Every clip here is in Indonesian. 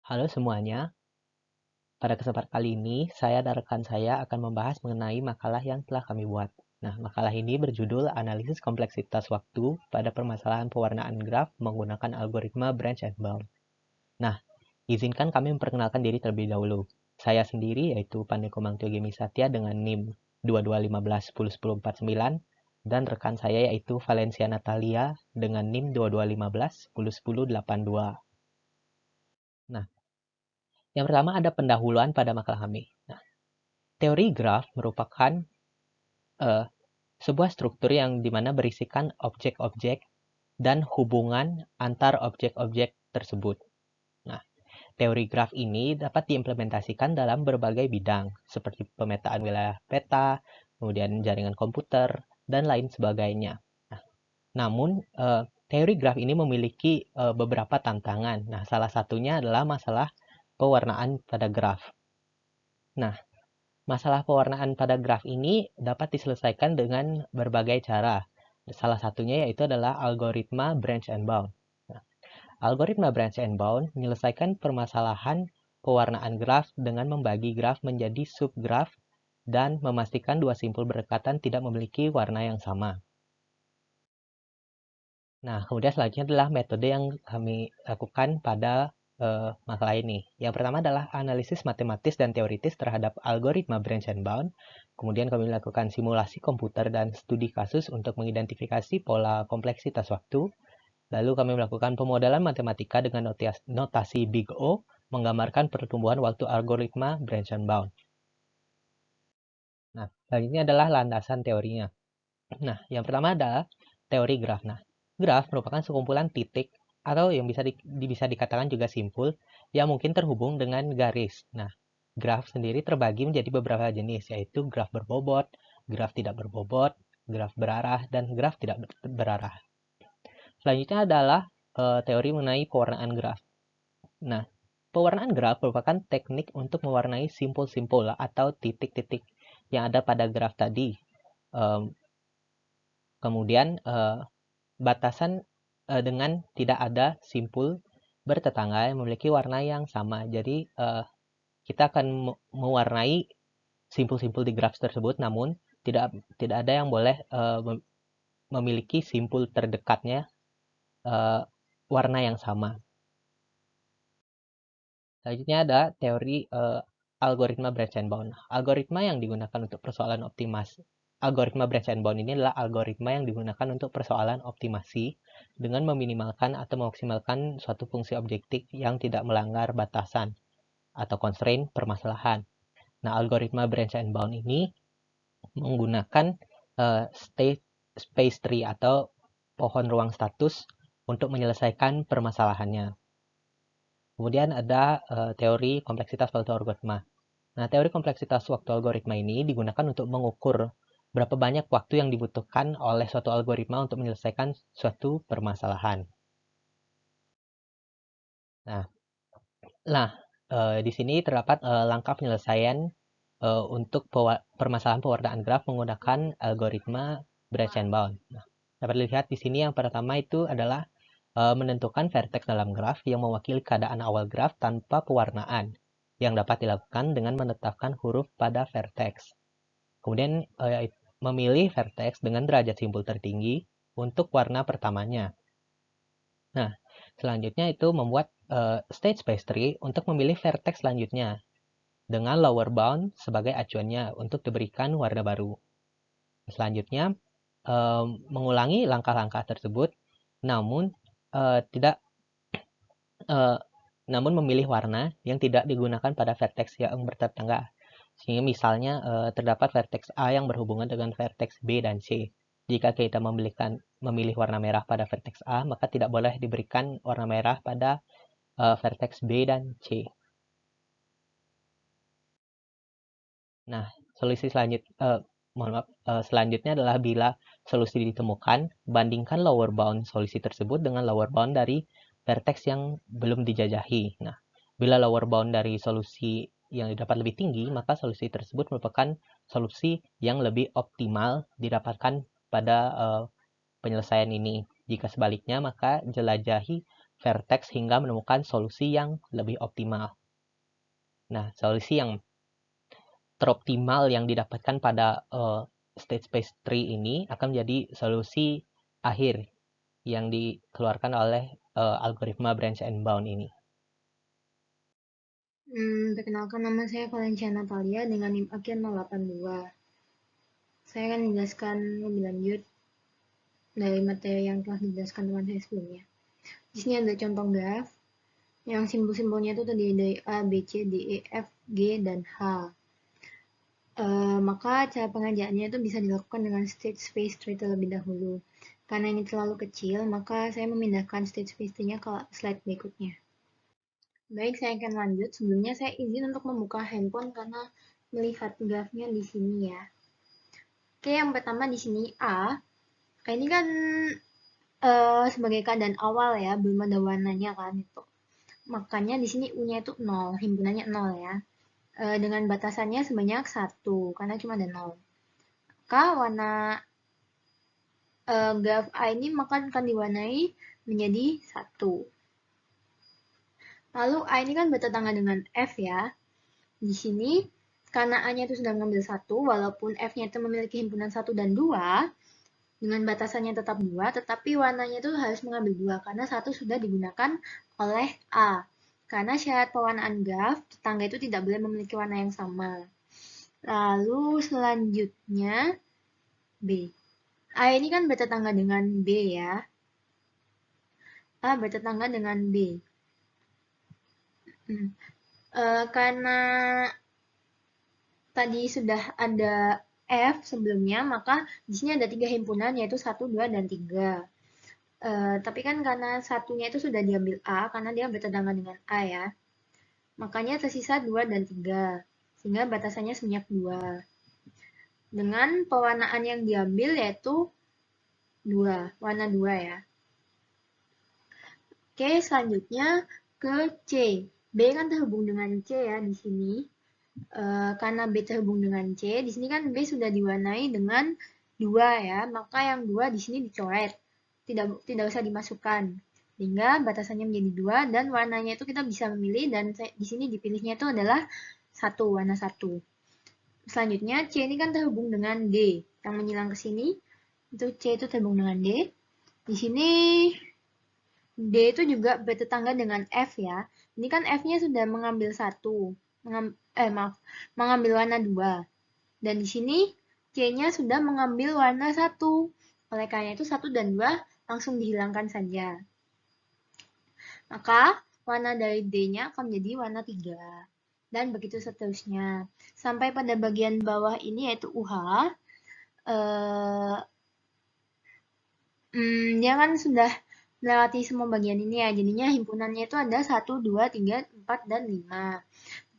Halo semuanya, pada kesempatan kali ini saya dan rekan saya akan membahas mengenai makalah yang telah kami buat. Nah, makalah ini berjudul Analisis Kompleksitas Waktu pada Permasalahan Pewarnaan Graf menggunakan Algoritma Branch and Bound. Nah, izinkan kami memperkenalkan diri terlebih dahulu. Saya sendiri yaitu Pandey Komangtio Gemi Satya dengan NIM 2215101049 dan rekan saya yaitu Valencia Natalia dengan NIM 2215101082. Nah, yang pertama ada pendahuluan pada makalah kami. Nah, teori graf merupakan sebuah struktur yang dimana berisikan objek-objek dan hubungan antar objek-objek tersebut. Nah, teori graf ini dapat diimplementasikan dalam berbagai bidang, seperti pemetaan wilayah peta, kemudian jaringan komputer, dan lain sebagainya. Nah, namun, teori graf ini memiliki beberapa tantangan. Nah, salah satunya adalah masalah pewarnaan pada graf. Nah, masalah pewarnaan pada graf ini dapat diselesaikan dengan berbagai cara. Salah satunya yaitu adalah algoritma branch and bound. Nah, algoritma branch and bound menyelesaikan permasalahan pewarnaan graf dengan membagi graf menjadi subgraf dan memastikan dua simpul berdekatan tidak memiliki warna yang sama. Nah, kemudian selanjutnya adalah metode yang kami lakukan pada masalah ini. Yang pertama adalah analisis matematis dan teoritis terhadap algoritma branch and bound. Kemudian kami lakukan simulasi komputer dan studi kasus untuk mengidentifikasi pola kompleksitas waktu. Lalu kami melakukan pemodelan matematika dengan notasi Big O, menggambarkan pertumbuhan waktu algoritma branch and bound. Nah, selanjutnya adalah landasan teorinya. Nah, yang pertama adalah teori graf. Nah, graf merupakan sekumpulan titik atau yang bisa dikatakan juga simpul yang mungkin terhubung dengan garis. Nah, graf sendiri terbagi menjadi beberapa jenis, yaitu graf berbobot, graf tidak berbobot, graf berarah, dan graf tidak berarah. Selanjutnya adalah teori mengenai pewarnaan graf. Nah, pewarnaan graf merupakan teknik untuk mewarnai simpul-simpul atau titik-titik yang ada pada graf tadi. Kemudian batasan dengan tidak ada simpul bertetangga yang memiliki warna yang sama. Jadi kita akan mewarnai simpul-simpul di graf tersebut, namun tidak ada yang boleh memiliki simpul terdekatnya warna yang sama. Selanjutnya ada teori algoritma branch and bound. Algoritma yang digunakan untuk persoalan Algoritma branch and bound ini adalah algoritma yang digunakan untuk persoalan optimasi dengan meminimalkan atau memaksimalkan suatu fungsi objektif yang tidak melanggar batasan atau constraint permasalahan. Nah, algoritma branch and bound ini menggunakan state space tree atau pohon ruang status untuk menyelesaikan permasalahannya. Kemudian ada teori kompleksitas waktu algoritma. Nah, teori kompleksitas waktu algoritma ini digunakan untuk mengukur berapa banyak waktu yang dibutuhkan oleh suatu algoritma untuk menyelesaikan suatu permasalahan. Nah, di sini terdapat langkah penyelesaian untuk permasalahan pewarnaan graf menggunakan algoritma branch and bound. Nah, dapat dilihat di sini yang pertama itu adalah menentukan vertex dalam graf yang mewakili keadaan awal graf tanpa pewarnaan yang dapat dilakukan dengan menetapkan huruf pada vertex. Kemudian memilih vertex dengan derajat simpul tertinggi untuk warna pertamanya. Nah, selanjutnya itu membuat state space tree untuk memilih vertex selanjutnya dengan lower bound sebagai acuannya untuk diberikan warna baru. Selanjutnya mengulangi langkah-langkah tersebut, namun memilih warna yang tidak digunakan pada vertex yang bertetangga. Sehingga misalnya terdapat vertex A yang berhubungan dengan vertex B dan C. Jika kita memilih warna merah pada vertex A, maka tidak boleh diberikan warna merah pada vertex B dan C. Nah, solusi selanjutnya adalah bila solusi ditemukan, bandingkan lower bound solusi tersebut dengan lower bound dari vertex yang belum dijajahi. Nah, bila lower bound dari solusi yang didapat lebih tinggi, maka solusi tersebut merupakan solusi yang lebih optimal didapatkan pada penyelesaian ini. Jika sebaliknya, maka jelajahi vertex hingga menemukan solusi yang lebih optimal. Nah, solusi yang teroptimal yang didapatkan pada state space tree ini akan menjadi solusi akhir yang dikeluarkan oleh algoritma branch and bound ini. Perkenalkan, nama saya Valencia Natalia dengan NIM akhir 082. Saya akan menjelaskan lebih lanjut dari materi yang telah dijelaskan teman saya sebelumnya. Di sini ada contoh graf yang simbol-simbolnya itu terdiri dari A, B, C, D, E, F, G, dan H. Maka cara pengerjaannya itu bisa dilakukan dengan state space tree terlebih dahulu. Karena ini terlalu kecil, maka saya memindahkan state space tree-nya ke slide berikutnya. Baik, saya akan lanjut. Sebelumnya saya izin untuk membuka handphone karena melihat grafnya di sini ya. Oke, yang pertama di sini A. Ini kan sebagai keadaan awal ya, belum ada warnanya kan itu. Makanya di sini U-nya itu 0, himpunannya 0 ya. Dengan batasannya sebanyak 1, karena cuma ada 0. Maka warna graf A ini maka akan diwarnai menjadi 1. Lalu A ini kan bertetangga dengan F ya. Di sini, karena A-nya itu sudah mengambil 1, walaupun F-nya itu memiliki himpunan 1 dan 2, dengan batasannya tetap 2, tetapi warnanya itu harus mengambil 2, karena 1 sudah digunakan oleh A. Karena syarat pewarnaan graf, tetangga itu tidak boleh memiliki warna yang sama. Lalu selanjutnya B. A ini kan bertetangga dengan B ya. A bertetangga dengan B. Karena tadi sudah ada F sebelumnya, maka di sini ada 3 himpunan, yaitu 1, 2, dan 3. Tapi kan karena satunya itu sudah diambil A, karena dia bertetangga dengan A ya. Makanya tersisa 2 dan 3, sehingga batasannya sebanyak 2. Dengan pewarnaan yang diambil yaitu 2, warna 2 ya. Oke, selanjutnya ke C. B kan terhubung dengan C ya di sini. Karena B terhubung dengan C, di sini kan B sudah diwarnai dengan 2 ya, maka yang 2 di sini dicoret. Tidak usah dimasukkan. Sehingga batasannya menjadi 2 dan warnanya itu kita bisa memilih dan di sini dipilihnya itu adalah 1, warna 1. Selanjutnya C ini kan terhubung dengan D. Yang menyilang ke sini, itu C itu terhubung dengan D. Di sini D itu juga bertetangga dengan F ya. Ini kan F-nya sudah mengambil 1. Mengambil warna 2. Dan di sini C-nya sudah mengambil warna 1. Oleh karena itu 1 dan 2 langsung dihilangkan saja. Maka warna dari D-nya akan menjadi warna 3. Dan begitu seterusnya. Sampai pada bagian bawah ini yaitu UH. Dia kan sudah melewati semua bagian ini ya. Jadinya himpunannya itu ada 1, 2, 3, 4, dan 5.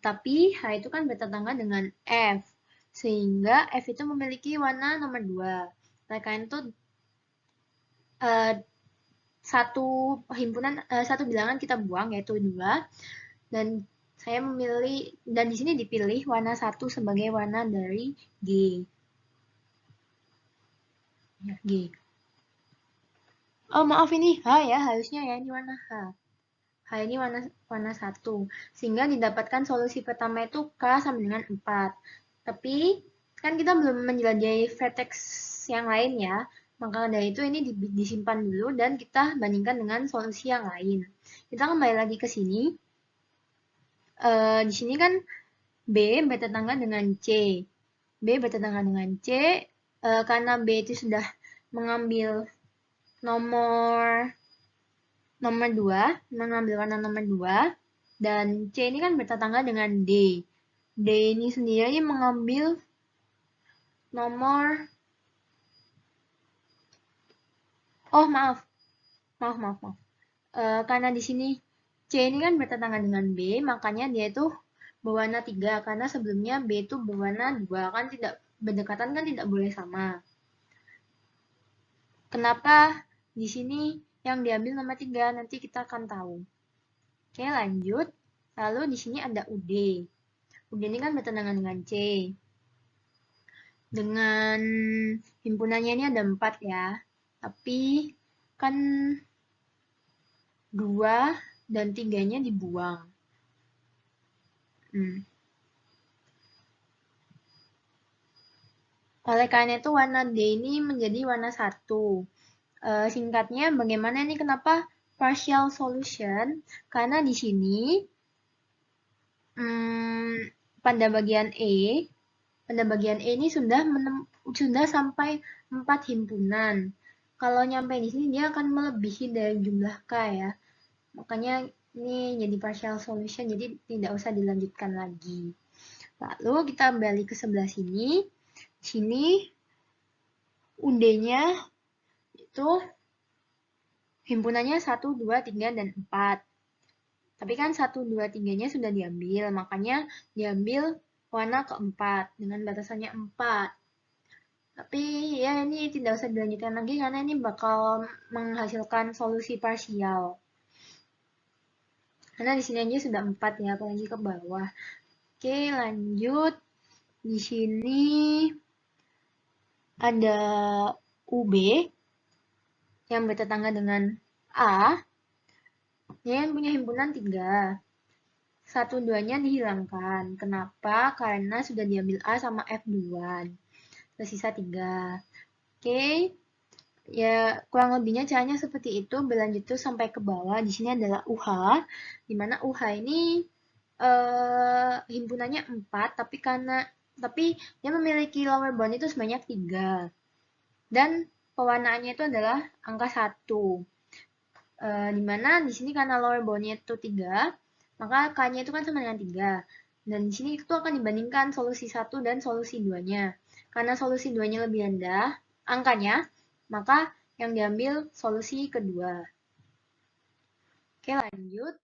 Tapi H itu kan bertetangga dengan F. Sehingga F itu memiliki warna nomor 2. Oleh karena itu satu bilangan kita buang yaitu 2. Dan saya memilih, dan di sini dipilih warna 1 sebagai warna dari G. Ya, G. Oh maaf, ini H ya, harusnya ya, ini warna H. H ini warna 1. Sehingga didapatkan solusi pertama itu K sama dengan 4. Tapi kan kita belum menjelajahi vertex yang lain ya. Maka dari itu ini disimpan dulu dan kita bandingkan dengan solusi yang lain. Kita kembali lagi ke sini. Di sini kan B bertetangga dengan C. B bertetangga dengan C karena B itu sudah mengambil nomor 2, mengambil warna nomor 2, dan C ini kan bertetangga dengan D. D ini sendiri mengambil nomor, maaf. Karena di sini C ini kan bertetangga dengan B, makanya dia itu berwarna 3, karena sebelumnya B itu berwarna 2, kan tidak berdekatan, kan tidak boleh sama. Kenapa di sini yang diambil nomor 3? Nanti kita akan tahu. Oke, lanjut. Lalu di sini ada UD. UD ini kan bertentangan dengan C. Dengan himpunannya ini ada 4 ya. Tapi kan 2 dan 3-nya dibuang. Oleh karena itu warna D ini menjadi warna 1. Singkatnya bagaimana ini kenapa partial solution? Karena di sini pada bagian E ini sudah sampai 4 himpunan. Kalau nyampe di sini dia akan melebihi dari jumlah K ya. Makanya ini jadi partial solution, jadi tidak usah dilanjutkan lagi. Lalu kita balik ke sebelah sini. Sini UD-nya itu himpunannya 1, 2, 3, dan 4. Tapi kan 1, 2, 3-nya sudah diambil, makanya diambil warna keempat dengan batasannya 4. Tapi ya ini tidak usah dilanjutkan lagi karena ini bakal menghasilkan solusi parsial. Karena di sini aja sudah 4 ya, apalagi ke bawah. Oke, lanjut. Di sini ada UB yang bertetangga dengan A. Yang punya himpunan 3. 1, 2-nya dihilangkan. Kenapa? Karena sudah diambil A sama F duluan. Tersisa 3. Oke. Ya, kurang lebihnya caranya seperti itu. Berlanjut terus sampai ke bawah. Di sini adalah UH. Di mana UH ini himpunannya 4, tapi dia memiliki lower bound itu sebanyak 3. Dan pewarnaannya itu adalah angka 1. Dimana di sini karena lower bound-nya itu 3, maka K-nya itu kan sama dengan 3. Dan di sini itu akan dibandingkan solusi 1 dan solusi 2-nya. Karena solusi 2-nya lebih rendah angkanya, maka yang diambil solusi kedua. Oke, lanjut.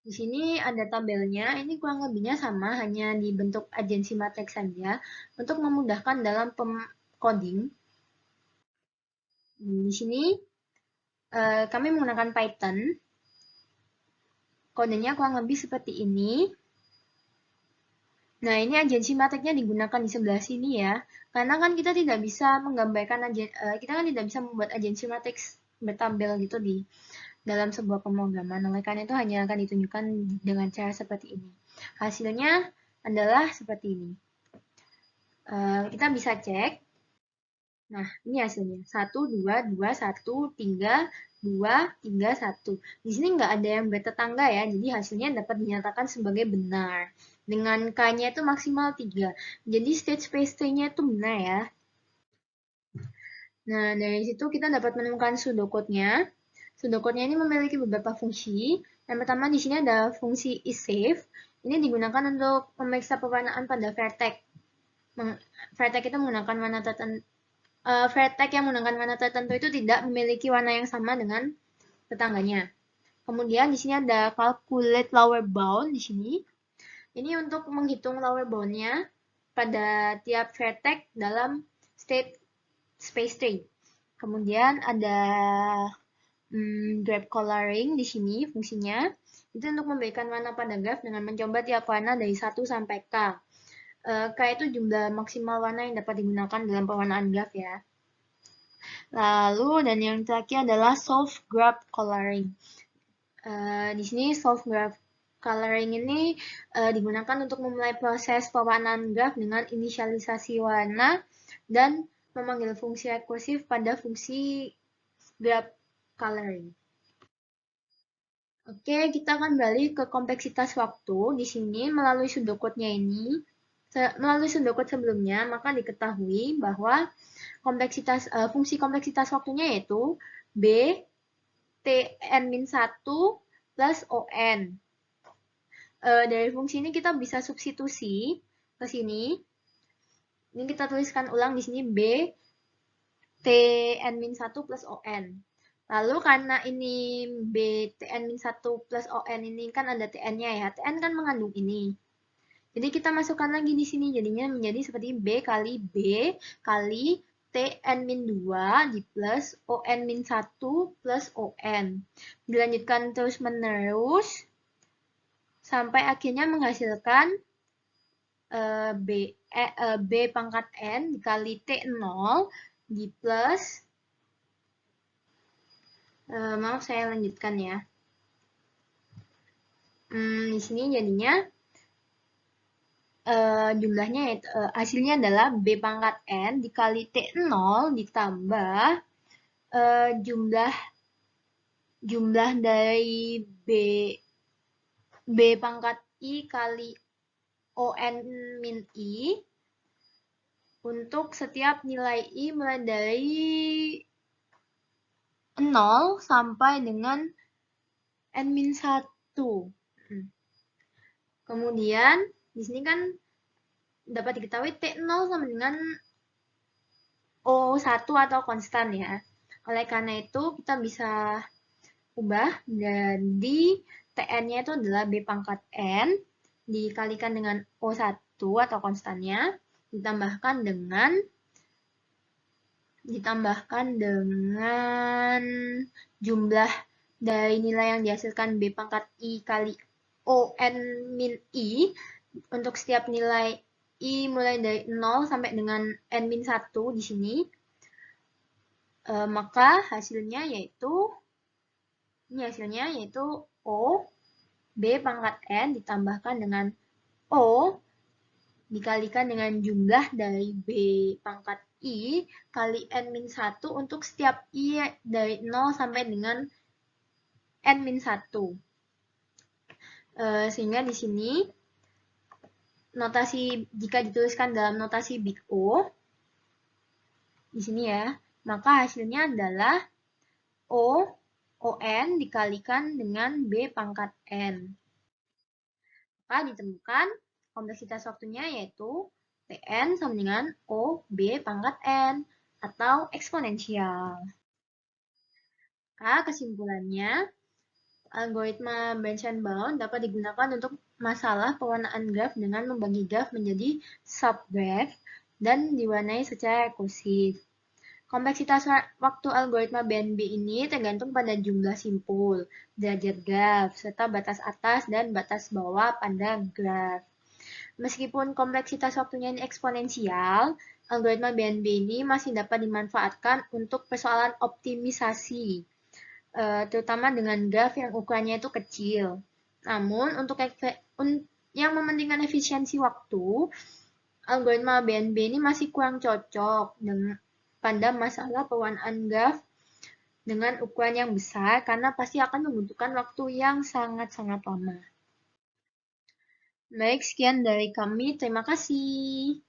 Di sini ada tabelnya, ini kurang lebihnya sama, hanya dibentuk agensi matriks saja untuk memudahkan dalam coding. Di sini kami menggunakan Python. Kodenya kurang lebih seperti ini. Nah, ini agensi matriknya digunakan di sebelah sini ya. Karena kan kita tidak bisa menggambarkan kita kan tidak bisa membuat agensi matriks bertabel gitu di dalam sebuah pemrograman. Oleh karena itu hanya akan ditunjukkan dengan cara seperti ini. Hasilnya adalah seperti ini. Kita bisa cek. Nah, ini hasilnya. 1, 2, 2, 1, 3, 2, 3, 1. Di sini nggak ada yang bertetangga ya, jadi hasilnya dapat dinyatakan sebagai benar. Dengan K-nya itu maksimal 3. Jadi state space tree-nya itu benar ya. Nah, dari situ kita dapat menemukan pseudocode-nya. Pseudocode-nya ini memiliki beberapa fungsi. Yang pertama di sini ada fungsi isSafe. Ini digunakan untuk memeriksa pewarnaan pada vertex. Vertex itu menggunakan warna tertentu. Vertex yang menggunakan warna tertentu itu tidak memiliki warna yang sama dengan tetangganya. Kemudian di sini ada calculate lower bound di sini. Ini untuk menghitung lower bound-nya pada tiap vertex dalam state space tree. Kemudian ada graph coloring di sini fungsinya. Itu untuk memberikan warna pada graf dengan mencoba tiap warna dari 1 sampai K. K itu jumlah maksimal warna yang dapat digunakan dalam pewarnaan graf ya. Lalu, dan yang terakhir adalah soft graph coloring. Di sini soft graph coloring ini digunakan untuk memulai proses pewarnaan graf dengan inisialisasi warna dan memanggil fungsi rekursif pada fungsi graph coloring. Oke, kita akan balik ke kompleksitas waktu. Di sini melalui pseudocode-nya ini, melalui pseudocode sebelumnya, maka diketahui bahwa fungsi kompleksitas waktunya yaitu B Tn-1 plus On. Dari fungsi ini kita bisa substitusi ke sini. Ini kita tuliskan ulang di sini B Tn-1 plus On. Lalu karena ini B Tn-1 plus On ini kan ada Tn-nya ya. Tn kan mengandung ini. Jadi kita masukkan lagi di sini, jadinya menjadi seperti B kali Tn-2 di plus On-1 plus On. Dilanjutkan terus-menerus sampai akhirnya menghasilkan B pangkat N dikali T0 di plus, maaf saya lanjutkan ya. Di sini jadinya jumlahnya hasilnya adalah B pangkat N dikali T0 ditambah jumlah dari B pangkat I kali ON min I untuk setiap nilai I mulai dari 0 sampai dengan N-1. Kemudian, di sini kan dapat diketahui T0 sama dengan O1 atau konstan ya. Oleh karena itu, kita bisa ubah jadi Tn-nya itu adalah B pangkat N dikalikan dengan O1 atau konstannya ditambahkan dengan jumlah dari nilai yang dihasilkan B pangkat I kali ON min I untuk setiap nilai I mulai dari 0 sampai dengan N-1 di sini. Maka hasilnya yaitu O B pangkat N ditambahkan dengan O dikalikan dengan jumlah dari B pangkat I kali N-1 untuk setiap I dari 0 sampai dengan N-1. Sehingga di sini notasi jika dituliskan dalam notasi Big O di sini ya, maka hasilnya adalah ON dikalikan dengan B pangkat N. Maka ditemukan kompleksitas waktunya yaitu Tn sama dengan OB pangkat N atau eksponensial. Maka kesimpulannya, algoritma Benson-Bound dapat digunakan untuk masalah pewarnaan graf dengan membagi graf menjadi subgraph dan diwarnai secara rekursif. Kompleksitas waktu algoritma BNB ini tergantung pada jumlah simpul, derajat graf, serta batas atas dan batas bawah pada graf. Meskipun kompleksitas waktunya ini eksponensial, algoritma BNB ini masih dapat dimanfaatkan untuk persoalan optimisasi, terutama dengan graf yang ukurannya itu kecil. Namun, untuk yang mementingkan efisiensi waktu, algoritma BNB ini masih kurang cocok pada masalah pewarnaan graf dengan ukuran yang besar karena pasti akan membutuhkan waktu yang sangat-sangat lama. Baik, sekian dari kami. Terima kasih.